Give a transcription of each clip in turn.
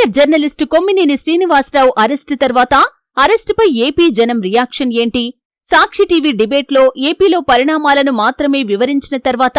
Senior journalist Kommineni Srinivasarao arrest తర్వాత అరెస్టుపై AP జనం రియాక్షన్ ఏంటి? సాక్షి టీవీ డిబేట్లో ఏపీలో పరిణామాలను మాత్రమే వివరించిన తర్వాత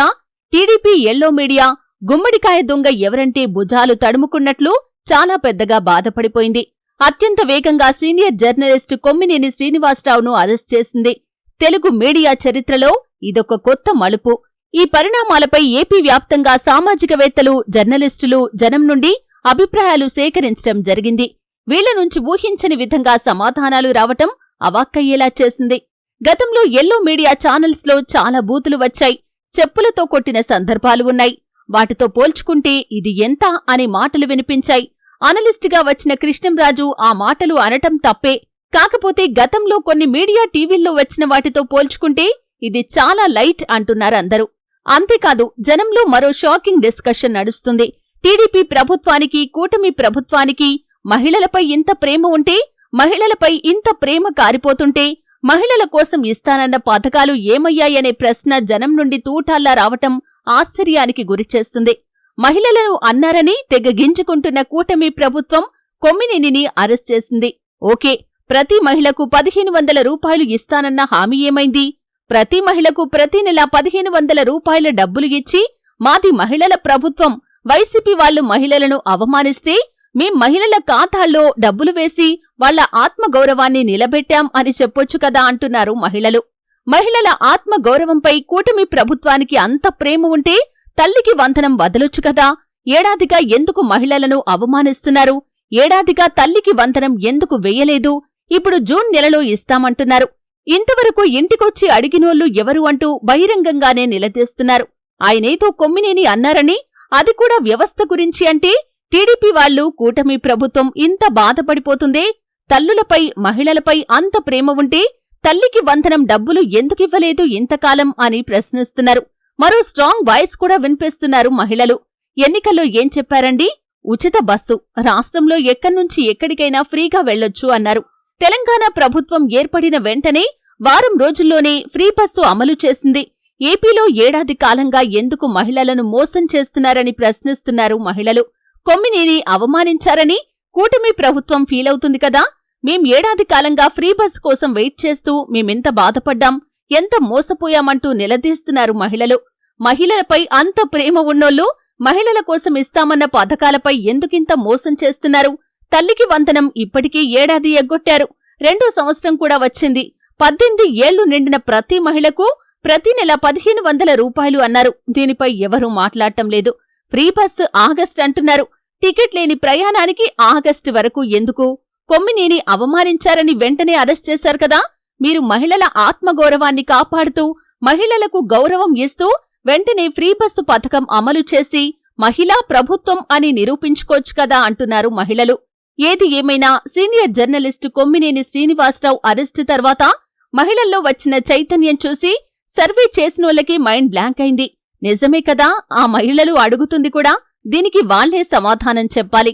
టీడీపీ ఎల్లో మీడియా గుమ్మడికాయ దొంగ ఎవరంటే భుజాలు తడుముకున్నట్లు చాలా పెద్దగా బాధపడిపోయింది. అత్యంత వేగంగా సీనియర్ జర్నలిస్టు కొమ్మినేని శ్రీనివాసరావును అరెస్ట్ చేసింది. తెలుగు మీడియా చరిత్రలో ఇదొక కొత్త మలుపు. ఈ పరిణామాలపై ఏపీ వ్యాప్తంగా సామాజికవేత్తలు, జర్నలిస్టులు జనం నుండి అభిప్రాయాలు సేకరించడం జరిగింది. వీళ్ల నుంచి ఊహించని విధంగా సమాధానాలు రావటం అవాక్కయ్యేలా చేసింది. గతంలో ఎల్లో మీడియా ఛానల్స్లో చాలా బూతులు వచ్చాయి, చెప్పులతో కొట్టిన సందర్భాలు ఉన్నాయి. వాటితో పోల్చుకుంటే ఇది ఎంత అనే మాటలు వినిపించాయి. అనలిస్టుగా వచ్చిన కృష్ణంరాజు ఆ మాటలు అనటం తప్పే. కాకపోతే గతంలో కొన్ని మీడియా టీవీల్లో వచ్చిన వాటితో పోల్చుకుంటే ఇది చాలా లైట్ అంటున్నారందరూ. అంతేకాదు జనంలో మరో షాకింగ్ డిస్కషన్ నడుస్తుంది. టీడీపీ ప్రభుత్వానికి, కూటమి ప్రభుత్వానికి మహిళలపై ఇంత ప్రేమ ఉంటే, మహిళలపై ఇంత ప్రేమ కారిపోతుంటే మహిళల కోసం ఇస్తానన్న పథకాలు ఏమయ్యాయనే ప్రశ్న జనం నుండి తూటాల్లా రావటం ఆశ్చర్యానికి గురిచేస్తుంది. మహిళలను అన్నారని తెగ గింజుకుంటున్న కూటమి ప్రభుత్వం కొమ్మినేనిని అరెస్ట్ చేసింది. ఓకే, ప్రతి మహిళకు 1500 రూపాయలు ఇస్తానన్న హామీ ఏమైంది? ప్రతి మహిళకు ప్రతి నెల 1500 రూపాయల డబ్బులు ఇచ్చి మాది మహిళల ప్రభుత్వం, వైసీపీ వాళ్లు మహిళలను అవమానిస్తే మేం మహిళల ఖాతాల్లో డబ్బులు వేసి వాళ్ల ఆత్మగౌరవాన్ని నిలబెట్టాం అని చెప్పొచ్చు కదా అంటున్నారు మహిళలు. మహిళల ఆత్మగౌరవంపై కూటమి ప్రభుత్వానికి అంత ప్రేమ ఉంటే తల్లికి వందనం వదలొచ్చు కదా. ఏడాదిగా ఎందుకు మహిళలను అవమానిస్తున్నారు? ఏడాదిగా తల్లికి వందనం ఎందుకు వెయ్యలేదు? ఇప్పుడు జూన్ నెలలో ఇస్తామంటున్నారు. ఇంతవరకు ఇంటికొచ్చి అడిగినోళ్లు ఎవరు అంటూ బహిరంగంగానే నిలదీస్తున్నారు. ఆయనేదో కొమ్మినేని అన్నారని, అది కూడా వ్యవస్థ గురించి అంటే టీడీపీ వాళ్లు, కూటమి ప్రభుత్వం ఇంత బాధపడిపోతుందే. తల్లులపై, మహిళలపై అంత ప్రేమ ఉంటే తల్లికి వందనం డబ్బులు ఎందుకివ్వలేదు ఇంతకాలం అని ప్రశ్నిస్తున్నారు. మరో స్ట్రాంగ్ వాయిస్ కూడా వినిపిస్తున్నారు మహిళలు. ఎన్నికల్లో ఏం చెప్పారండి? ఉచిత బస్సు, రాష్ట్రంలో ఎక్కడ్నుంచి ఎక్కడికైనా ఫ్రీగా వెళ్లొచ్చు అన్నారు. తెలంగాణ ప్రభుత్వం ఏర్పడిన వెంటనే వారం రోజుల్లోనే ఫ్రీ బస్సు అమలు చేసింది. ఏపీలో ఏడాది కాలంగా ఎందుకు మహిళలను మోసం చేస్తున్నారని ప్రశ్నిస్తున్నారు మహిళలు. కొమ్మినేని అవమానించారని కూటమి ప్రభుత్వం ఫీలవుతుంది కదా. మేం ఏడాది కాలంగా ఫ్రీ బస్ కోసం వెయిట్ చేస్తూ మేమెంత బాధపడ్డాం, ఎంత మోసపోయామంటూ నిలదీస్తున్నారు మహిళలు. మహిళలపై అంత ప్రేమ ఉన్నోళ్లు మహిళల కోసం ఇస్తామన్న పథకాలపై ఎందుకింత మోసం చేస్తున్నారు? తల్లికి వందనం ఇప్పటికీ ఏడాది ఎగ్గొట్టారు. 2వ సంవత్సరం కూడా వచ్చింది. 18 ఏళ్లు నిండిన ప్రతి మహిళకు ప్రతి నెల 1500 రూపాయలు అన్నారు. దీనిపై ఎవరూ మాట్లాడటం లేదు. ఫ్రీ బస్ ఆగస్టు అంటున్నారు. టికెట్ లేని ప్రయాణానికి ఆగస్టు వరకు ఎందుకు? కొమ్మినేని అవమానించారని వెంటనే అరెస్ట్ చేశారు కదా. మీరు మహిళల ఆత్మగౌరవాన్ని కాపాడుతూ, మహిళలకు గౌరవం ఇస్తూ వెంటనే ఫ్రీ బస్సు పథకం అమలు చేసి మహిళా ప్రభుత్వం అని నిరూపించుకోవచ్చు కదా అంటున్నారు మహిళలు. ఏది ఏమైనా senior journalist Kommineni Srinivasarao arrest తర్వాత మహిళల్లో వచ్చిన చైతన్యం చూసి సర్వే చేసినోళ్లకి మైండ్ బ్లాంక్ అయింది. నిజమే కదా, ఆ మహిళలు అడుగుతుంది కూడా. దీనికి వాళ్లే సమాధానం చెప్పాలి.